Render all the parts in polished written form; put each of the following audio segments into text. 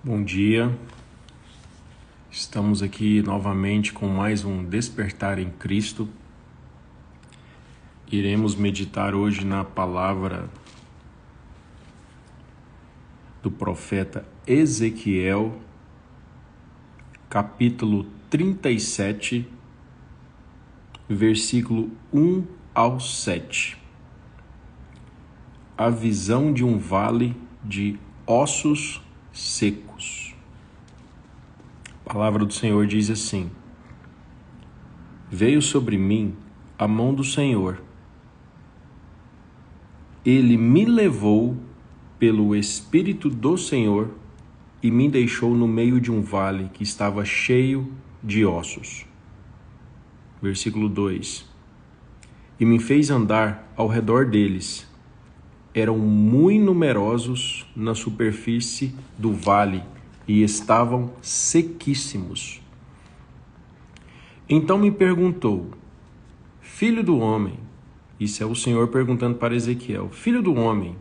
Bom dia, estamos aqui novamente com mais um Despertar em Cristo. Iremos meditar hoje na palavra do profeta Ezequiel, capítulo 37, versículo 1 ao 7. A visão de um vale de ossos secos. A palavra do Senhor diz assim: Veio sobre mim a mão do Senhor. Ele me levou pelo Espírito do Senhor e me deixou no meio de um vale que estava cheio de ossos. Versículo 2. E me fez andar ao redor deles. Eram muito numerosos na superfície do vale e estavam sequíssimos. Então me perguntou: Filho do homem, isso é o Senhor perguntando para Ezequiel, Filho do homem,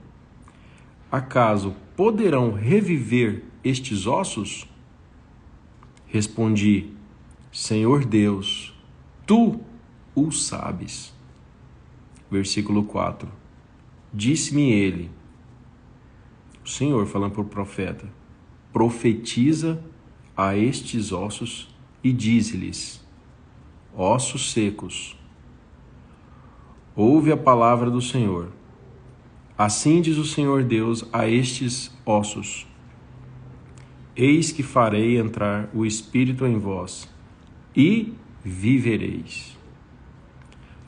acaso poderão reviver estes ossos? Respondi: Senhor Deus, tu o sabes. Versículo 4. Disse-me ele, o Senhor falando para o profeta, profetiza a estes ossos e dize-lhes: ossos secos, ouve a palavra do Senhor. Assim diz o Senhor Deus a estes ossos: eis que farei entrar o Espírito em vós, e vivereis.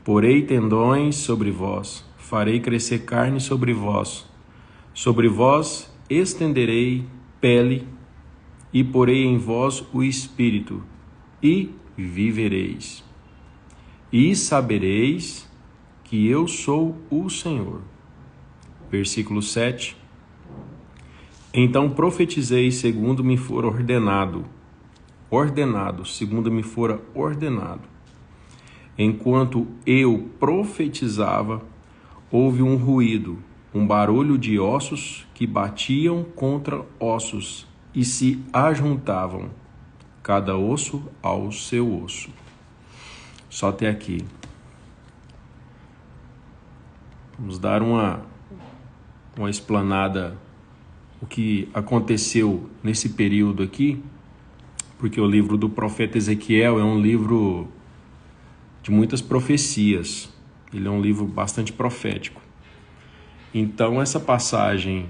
Porei tendões sobre vós, farei crescer carne sobre vós estenderei pele, e porei em vós o Espírito, e vivereis. E sabereis que eu sou o Senhor. Versículo 7. Então profetizei segundo me for ordenado, segundo me fora ordenado. Enquanto eu profetizava, houve um ruído, um barulho de ossos que batiam contra ossos e se ajuntavam, cada osso ao seu osso. Só até aqui. Vamos dar uma explanada o que aconteceu nesse período aqui, porque o livro do profeta Ezequiel é um livro de muitas profecias. Ele é um livro bastante profético. Então, essa passagem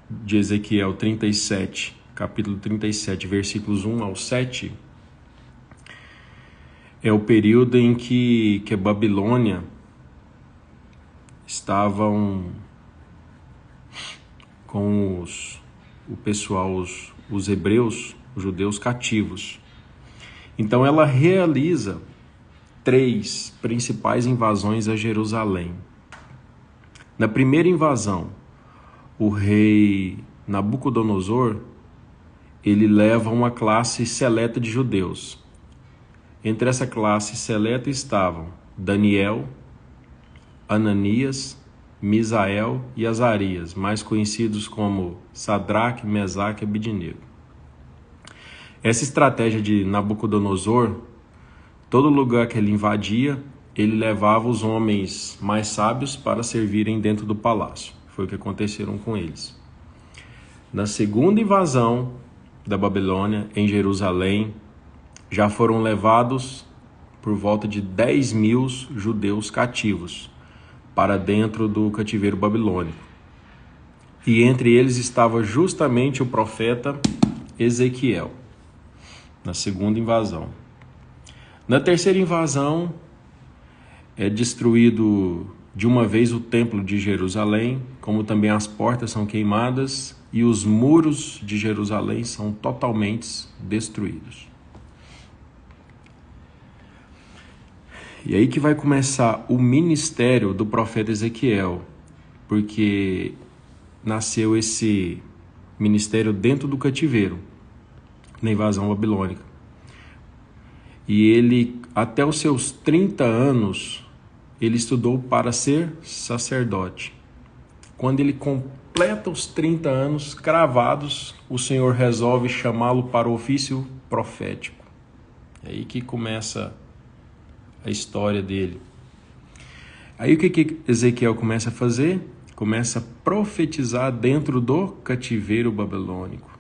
de Ezequiel 37, capítulo 37, versículos 1 ao 7, é o período em que a Babilônia estavam com o pessoal, os hebreus, os judeus cativos. Então, ela realiza 3 principais invasões a Jerusalém. Na primeira invasão, o rei Nabucodonosor, ele leva uma classe seleta de judeus. Entre essa classe seleta estavam Daniel, Ananias, Misael e Azarias, mais conhecidos como Sadraque, Mesaque e Abednego. Essa estratégia de Nabucodonosor, todo lugar que ele invadia, ele levava os homens mais sábios para servirem dentro do palácio. Foi o que aconteceu com eles. Na segunda invasão da Babilônia, em Jerusalém, já foram levados por volta de 10.000 judeus cativos para dentro do cativeiro babilônico. E entre eles estava justamente o profeta Ezequiel, na segunda invasão. Na terceira invasão, é destruído de uma vez o templo de Jerusalém, como também as portas são queimadas e os muros de Jerusalém são totalmente destruídos. E aí que vai começar o ministério do profeta Ezequiel, porque nasceu esse ministério dentro do cativeiro, na invasão babilônica. E ele, até os seus 30 anos, ele estudou para ser sacerdote. Quando ele completa os 30 anos cravados, o Senhor resolve chamá-lo para o ofício profético. É aí que começa a história dele. Aí o que Ezequiel começa a fazer? Começa a profetizar dentro do cativeiro babilônico,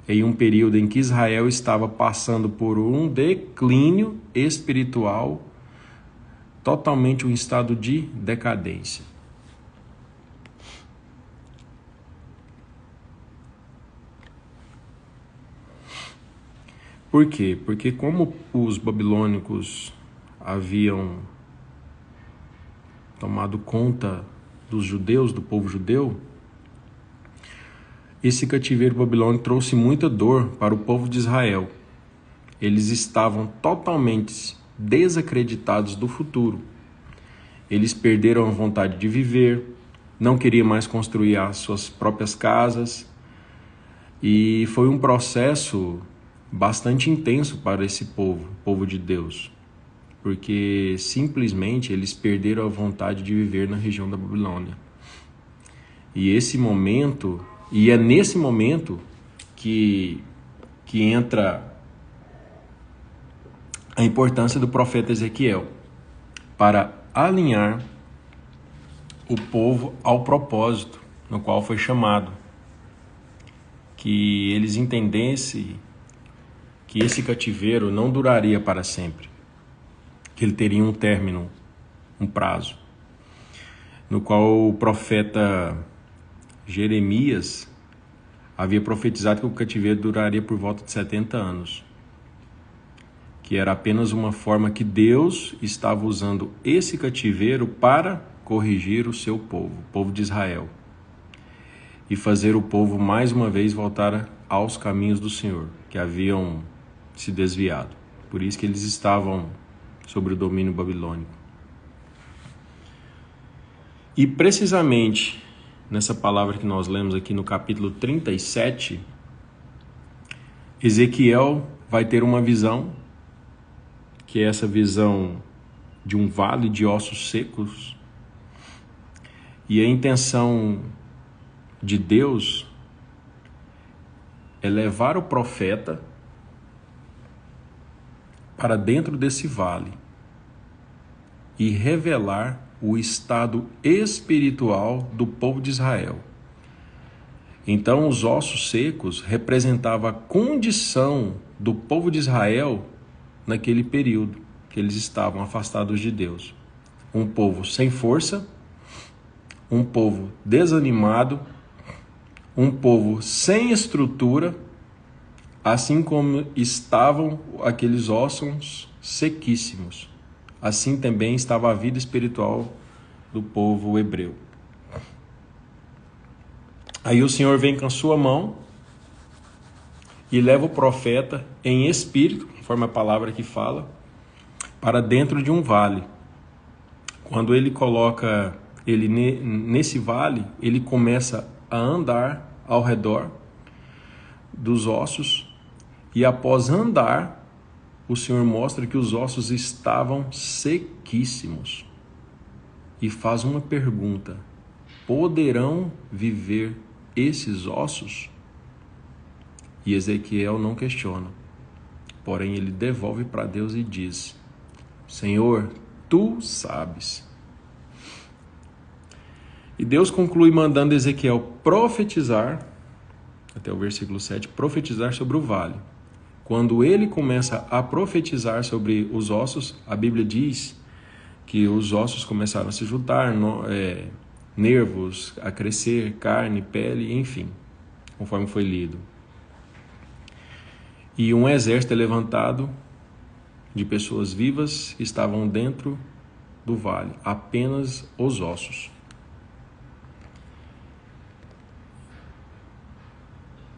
em um período em que Israel estava passando por um declínio espiritual, totalmente um estado de decadência. Por quê? Porque como os babilônicos haviam tomado conta dos judeus, do povo judeu, esse cativeiro babilônico trouxe muita dor para o povo de Israel. Eles estavam totalmente desacreditados do futuro. Eles perderam a vontade de viver, não queriam mais construir as suas próprias casas, e foi um processo bastante intenso para esse povo de Deus, porque simplesmente eles perderam a vontade de viver na região da Babilônia. E é nesse momento que entra a importância do profeta Ezequiel para alinhar o povo ao propósito no qual foi chamado, que eles entendessem que esse cativeiro não duraria para sempre, que ele teria um término, um prazo, no qual o profeta Jeremias havia profetizado que o cativeiro duraria por volta de 70 anos, que era apenas uma forma que Deus estava usando esse cativeiro para corrigir o seu povo, o povo de Israel, e fazer o povo mais uma vez voltar aos caminhos do Senhor, que haviam se desviado. Por isso que eles estavam sob o domínio babilônico. E precisamente nessa palavra que nós lemos aqui no capítulo 37, Ezequiel vai ter uma visão, que é essa visão de um vale de ossos secos. E a intenção de Deus é levar o profeta para dentro desse vale e revelar o estado espiritual do povo de Israel. Então, os ossos secos representavam a condição do povo de Israel naquele período que eles estavam afastados de Deus. Um povo sem força, um povo desanimado, um povo sem estrutura, assim como estavam aqueles ossos sequíssimos. Assim também estava a vida espiritual do povo hebreu. Aí o Senhor vem com a sua mão e leva o profeta em espírito, conforme a palavra que fala, para dentro de um vale. Quando ele coloca ele nesse vale, ele começa a andar ao redor dos ossos, e após andar, o Senhor mostra que os ossos estavam sequíssimos. E faz uma pergunta: poderão viver esses ossos? E Ezequiel não questiona, porém ele devolve para Deus e diz: Senhor, tu sabes. E Deus conclui mandando Ezequiel profetizar, até o versículo 7, profetizar sobre o vale. Quando ele começa a profetizar sobre os ossos, a Bíblia diz que os ossos começaram a se juntar, nervos a crescer, carne, pele, enfim, conforme foi lido. E um exército é levantado de pessoas vivas que estavam dentro do vale, apenas os ossos.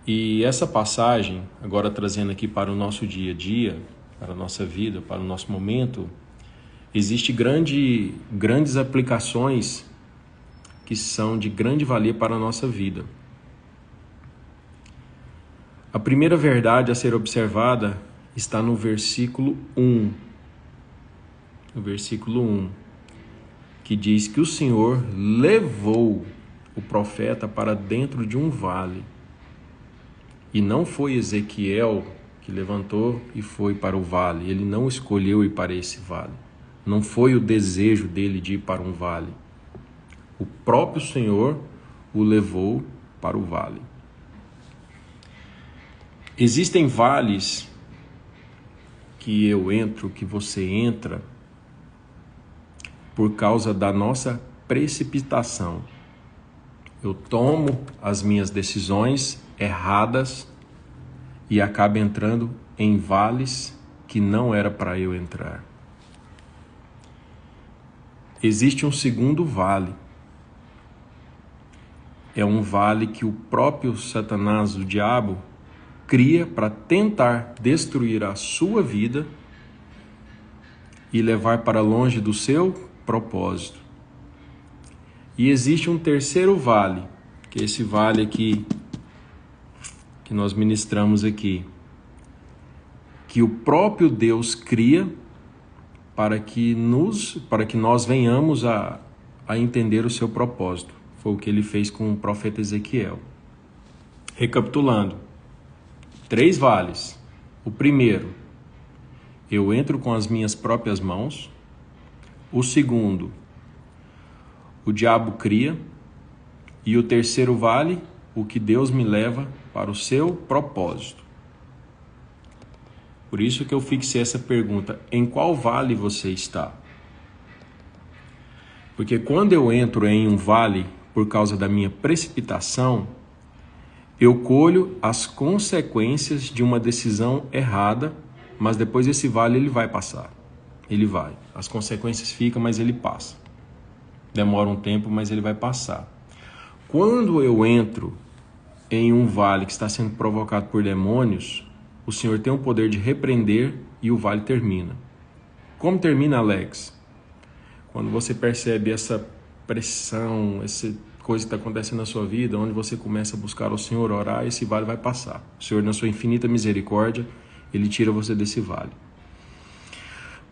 E essa passagem, agora trazendo aqui para o nosso dia a dia, para a nossa vida, para o nosso momento, existem grandes aplicações que são de grande valia para a nossa vida. A primeira verdade a ser observada está no versículo 1. No versículo 1, que diz que o Senhor levou o profeta para dentro de um vale. E não foi Ezequiel que levantou e foi para o vale. Ele não escolheu ir para esse vale. Não foi o desejo dele de ir para um vale. O próprio Senhor o levou para o vale. Existem vales que eu entro, que você entra, por causa da nossa precipitação. Eu tomo as minhas decisões erradas e acabo entrando em vales que não era para eu entrar. Existe um segundo vale. É um vale que o próprio Satanás, o diabo, cria para tentar destruir a sua vida e levar para longe do seu propósito. E existe um terceiro vale, que é esse vale aqui que nós ministramos aqui, que o próprio Deus cria para que nós venhamos a entender o seu propósito. Foi o que ele fez com o profeta Ezequiel. Recapitulando, 3 vales. O primeiro, eu entro com as minhas próprias mãos. O segundo, o diabo cria. E o terceiro vale, o que Deus me leva para o seu propósito. Por isso que eu fixei essa pergunta: em qual vale você está? Porque quando eu entro em um vale por causa da minha precipitação, eu colho as consequências de uma decisão errada, mas depois esse vale ele vai passar. Ele vai. As consequências ficam, mas ele passa. Demora um tempo, mas ele vai passar. Quando eu entro em um vale que está sendo provocado por demônios, o Senhor tem o poder de repreender e o vale termina. Como termina, Alex? Quando você percebe essa pressão, essa coisa que está acontecendo na sua vida, onde você começa a buscar o Senhor, orar, esse vale vai passar. O Senhor, na sua infinita misericórdia, Ele tira você desse vale.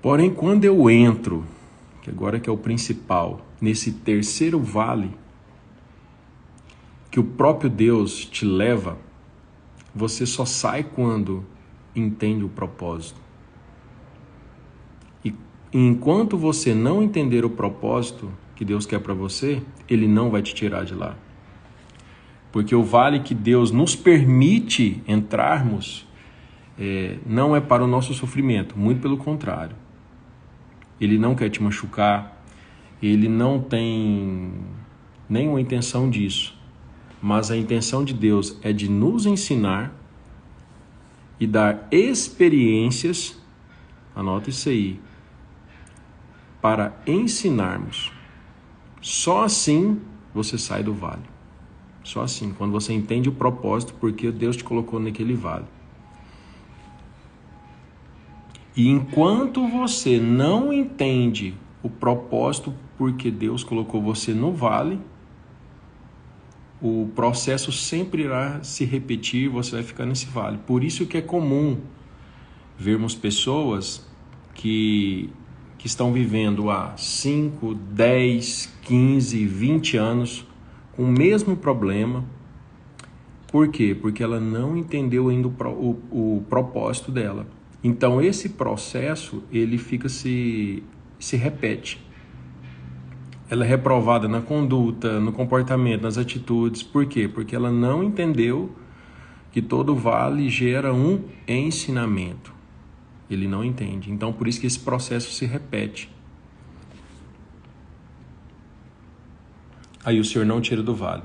Porém, quando eu entro, que agora que é o principal, nesse terceiro vale, que o próprio Deus te leva, você só sai quando entende o propósito. E enquanto você não entender o propósito que Deus quer para você, Ele não vai te tirar de lá. Porque o vale que Deus nos permite entrarmos não é para o nosso sofrimento, muito pelo contrário. Ele não quer te machucar, Ele não tem nenhuma intenção disso. Mas a intenção de Deus é de nos ensinar e dar experiências, anota isso aí, para ensinarmos. Só assim você sai do vale. Só assim, quando você entende o propósito, porque Deus te colocou naquele vale. E enquanto você não entende o propósito porque Deus colocou você no vale, o processo sempre irá se repetir, você vai ficar nesse vale. Por isso que é comum vermos pessoas que estão vivendo há 5, 10, 15, 20 anos com o mesmo problema. Por quê? Porque ela não entendeu ainda o propósito dela. Então esse processo, ele fica se repete. Ela é reprovada na conduta, no comportamento, nas atitudes. Por quê? Porque ela não entendeu que todo vale gera um ensinamento. Ele não entende. Então, por isso que esse processo se repete. Aí o Senhor não tira do vale.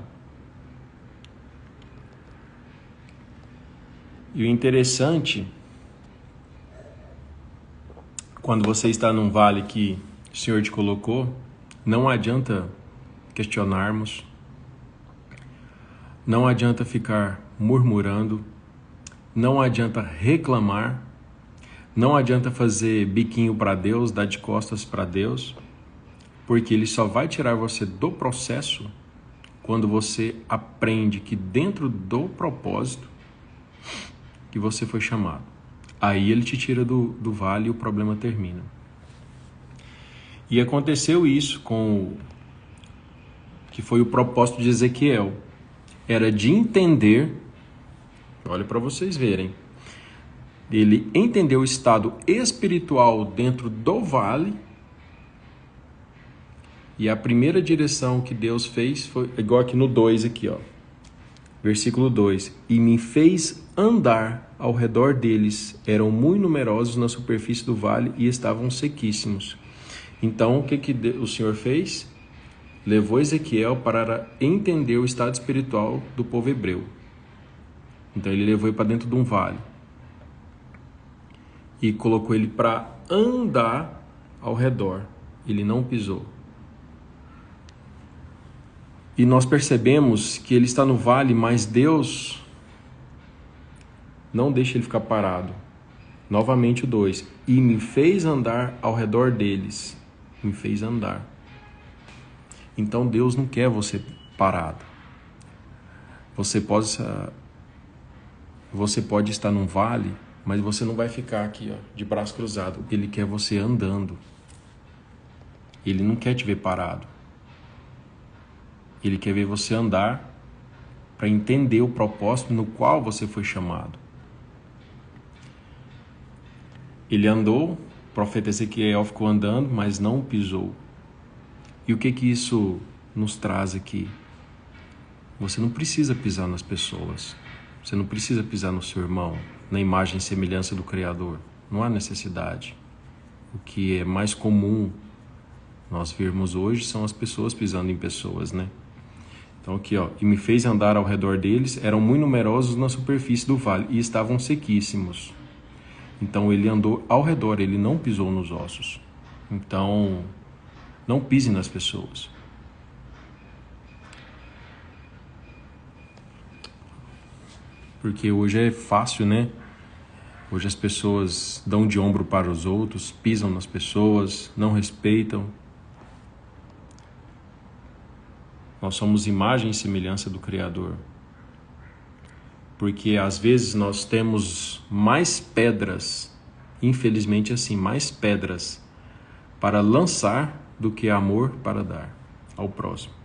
E o interessante, quando você está num vale que o Senhor te colocou, não adianta questionarmos, não adianta ficar murmurando, não adianta reclamar, não adianta fazer biquinho para Deus, dar de costas para Deus, porque Ele só vai tirar você do processo quando você aprende que dentro do propósito que você foi chamado. Aí Ele te tira do vale e o problema termina. E aconteceu isso com que foi o propósito de Ezequiel, era de entender, olha para vocês verem, ele entendeu o estado espiritual dentro do vale, e a primeira direção que Deus fez foi igual aqui no 2 aqui, ó. Versículo 2: e me fez andar ao redor deles, eram muito numerosos na superfície do vale e estavam sequíssimos. Então, o que o Senhor fez? Levou Ezequiel para entender o estado espiritual do povo hebreu. Então, ele levou ele para dentro de um vale e colocou ele para andar ao redor. Ele não pisou. E nós percebemos que ele está no vale, mas Deus não deixa ele ficar parado. Novamente o 2. E me fez andar ao redor deles. Me fez andar. Então Deus não quer você parado. Você pode estar num vale, mas você não vai ficar aqui, ó, de braço cruzado. Ele quer você andando. Ele não quer te ver parado. Ele quer ver você andar para entender o propósito no qual você foi chamado. Ele andou, o profeta Ezequiel ficou andando, mas não pisou. E o que isso nos traz aqui? Você não precisa pisar nas pessoas. Você não precisa pisar no seu irmão, na imagem e semelhança do Criador. Não há necessidade. O que é mais comum nós vermos hoje são as pessoas pisando em pessoas, né? Então aqui, ó, e me fez andar ao redor deles, eram muito numerosos na superfície do vale e estavam sequíssimos. Então ele andou ao redor, ele não pisou nos ossos. Então, não pise nas pessoas. Porque hoje é fácil, né? Hoje as pessoas dão de ombro para os outros, pisam nas pessoas, não respeitam. Nós somos imagem e semelhança do Criador. Porque às vezes nós temos mais pedras, infelizmente assim, mais pedras para lançar do que amor para dar ao próximo.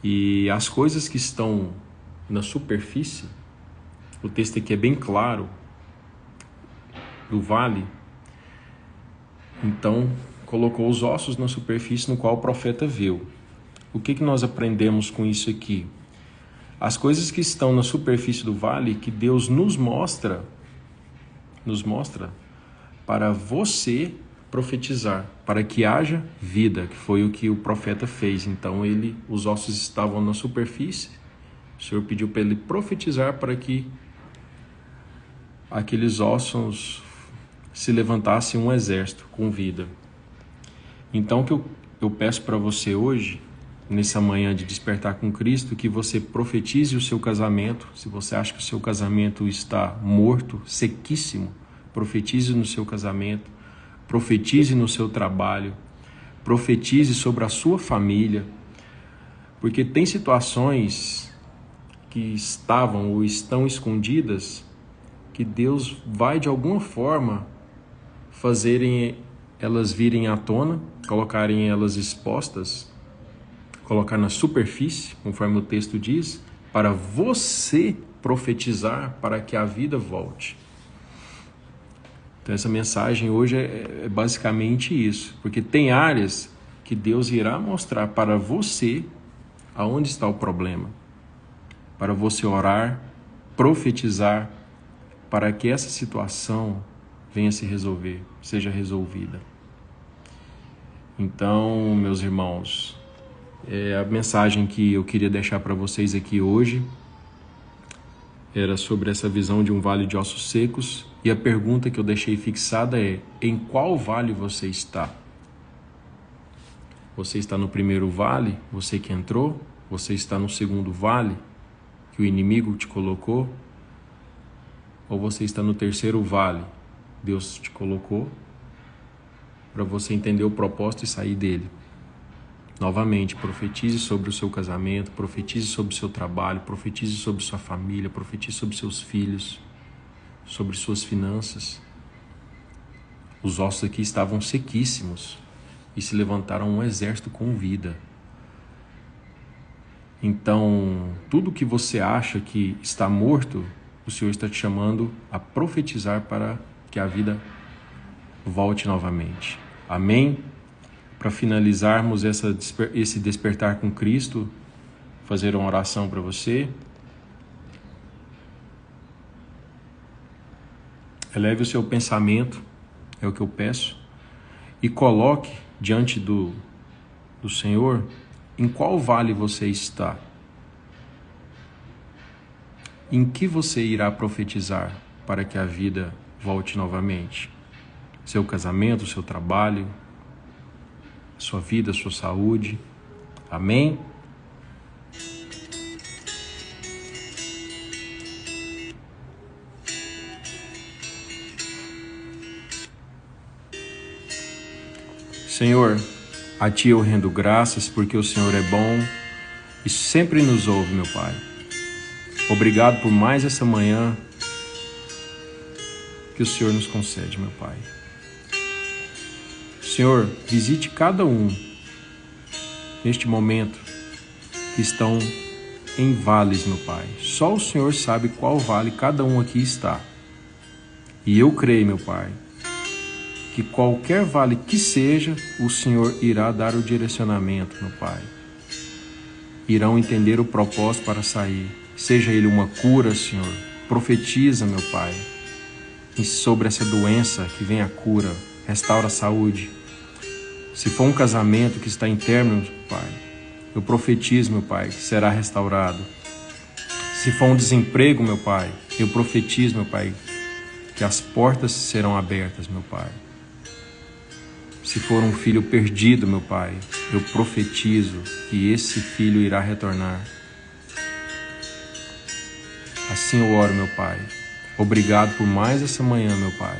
E as coisas que estão na superfície, o texto aqui é bem claro, do vale, então colocou os ossos na superfície no qual o profeta viu. O que nós aprendemos com isso aqui? As coisas que estão na superfície do vale, que Deus nos mostra para você profetizar, para que haja vida, que foi o que o profeta fez. Então os ossos estavam na superfície, o Senhor pediu para ele profetizar para que aqueles ossos se levantassem um exército com vida. Então o que eu peço para você hoje, nessa manhã de despertar com Cristo, que você profetize o seu casamento. Se você acha que o seu casamento está morto, sequíssimo, profetize no seu casamento, profetize no seu trabalho, profetize sobre a sua família, porque tem situações que estavam ou estão escondidas que Deus vai de alguma forma fazerem elas virem à tona, colocarem elas expostas, colocar na superfície, conforme o texto diz, para você profetizar para que a vida volte. Então essa mensagem hoje é basicamente isso, porque tem áreas que Deus irá mostrar para você aonde está o problema, para você orar, profetizar, para que essa situação venha se resolver, seja resolvida. Então, meus irmãos, a mensagem que eu queria deixar para vocês aqui hoje era sobre essa visão de um vale de ossos secos, e a pergunta que eu deixei fixada é: em qual vale você está? Você está no primeiro vale, você que entrou? Você está no segundo vale, que o inimigo te colocou? Ou você está no terceiro vale, Deus te colocou para você entender o propósito e sair dele? Novamente, profetize sobre o seu casamento, profetize sobre o seu trabalho, profetize sobre sua família, profetize sobre seus filhos, sobre suas finanças. Os ossos aqui estavam sequíssimos e se levantaram um exército com vida. Então, tudo que você acha que está morto, o Senhor está te chamando a profetizar para que a vida volte novamente. Amém? Para finalizarmos esse despertar com Cristo, fazer uma oração para você. Eleve o seu pensamento, é o que eu peço, e coloque diante do Senhor em qual vale você está. Em que você irá profetizar para que a vida volte novamente? Seu casamento, seu trabalho, sua vida, sua saúde. Amém? Senhor, a Ti eu rendo graças porque o Senhor é bom e sempre nos ouve, meu Pai. Obrigado por mais essa manhã que o Senhor nos concede, meu Pai. Senhor, visite cada um neste momento que estão em vales, meu Pai. Só o Senhor sabe qual vale cada um aqui está. E eu creio, meu Pai, que qualquer vale que seja, o Senhor irá dar o direcionamento, meu Pai. Irão entender o propósito para sair. Seja ele uma cura, Senhor. Profetiza, meu Pai, sobre essa doença que vem a cura. Restaura a saúde. Se for um casamento que está em término, Pai, eu profetizo, meu Pai, que será restaurado. Se for um desemprego, meu Pai, eu profetizo, meu Pai, que as portas serão abertas, meu Pai. Se for um filho perdido, meu Pai, eu profetizo que esse filho irá retornar. Assim eu oro, meu Pai. Obrigado por mais essa manhã, meu Pai.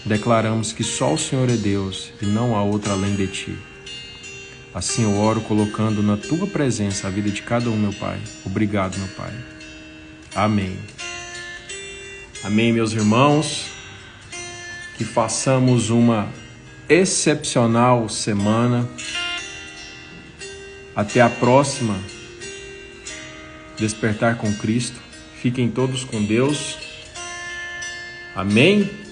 Declaramos que só o Senhor é Deus e não há outro além de Ti. Assim eu oro colocando na Tua presença a vida de cada um, meu Pai. Obrigado, meu Pai. Amém. Amém, meus irmãos. Que façamos uma excepcional semana. Até a próxima. Despertar com Cristo. Fiquem todos com Deus. Amém.